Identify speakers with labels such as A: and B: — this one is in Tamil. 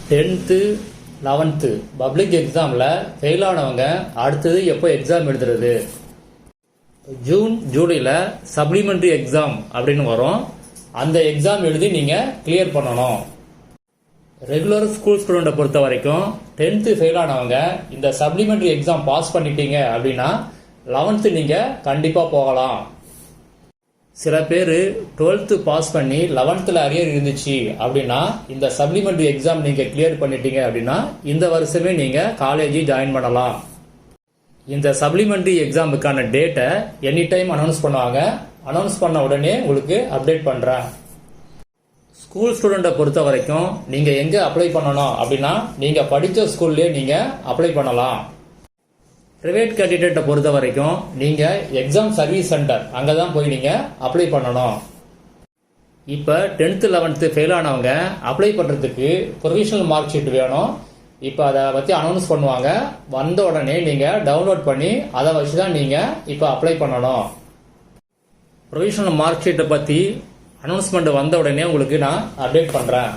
A: 10th 11th பப்ளிக் எக்ஸாமில் ஃபெயில் ஆனவங்க அடுத்தது எப்போ எக்ஸாம் எழுதுறது? ஜூன் ஜூலையில் சப்ளிமெண்ட்ரி எக்ஸாம் அப்படின்னு வரும். அந்த எக்ஸாம் எழுதி நீங்கள் கிளியர் பண்ணணும். ரெகுலர் ஸ்கூல் ஸ்டூடெண்ட்டை பொறுத்த வரைக்கும் 10th ஃபெயில் ஆனவங்க இந்த சப்ளிமெண்ட்ரி எக்ஸாம் பாஸ் பண்ணிட்டீங்க அப்படின்னா 11th நீங்கள் கண்டிப்பாக போகலாம். சில பேர் 12th பாஸ் பண்ணி 11th அரியர் இருந்துச்சு அப்படின்னா இந்த சப்ளிமெண்ட்ரி எக்ஸாம் நீங்கள் கிளியர் பண்ணிட்டீங்க அப்படின்னா இந்த வருஷமே நீங்கள் காலேஜ் ஜாயின் பண்ணலாம். இந்த சப்ளிமெண்ட்ரி எக்ஸாமுக்கான டேட்டை எனி டைம் அனௌன்ஸ் பண்ணுவாங்க. அனௌன்ஸ் பண்ண உடனே உங்களுக்கு அப்டேட் பண்ணுறேன். ஸ்கூல் ஸ்டூடெண்ட்டை பொறுத்த வரைக்கும் நீங்கள் எங்கே அப்ளை பண்ணணும் அப்படின்னா நீங்கள் படித்த ஸ்கூல்லேயே நீங்கள் அப்ளை பண்ணலாம். ப்ரைவேட் கேண்டிடேட்டை பொறுத்த வரைக்கும் நீங்கள் எக்ஸாம் சர்வீஸ் சென்டர் அங்கே தான் போய் நீங்கள் அப்ளை பண்ணணும். இப்போ 10th 11th ஃபெயில் ஆனவங்க அப்ளை பண்ணுறதுக்கு ப்ரொவிஷனல் மார்க் ஷீட் வேணும். இப்போ அதை பற்றி அனௌன்ஸ் பண்ணுவாங்க. வந்த உடனே நீங்கள் டவுன்லோட் பண்ணி அதை வச்சு தான் நீங்கள் இப்போ அப்ளை பண்ணணும். ப்ரொவிஷனல் மார்க் ஷீட்டை பற்றி அனௌன்ஸ்மெண்ட் வந்த உடனே உங்களுக்கு நான் அப்டேட் பண்ணுறேன்.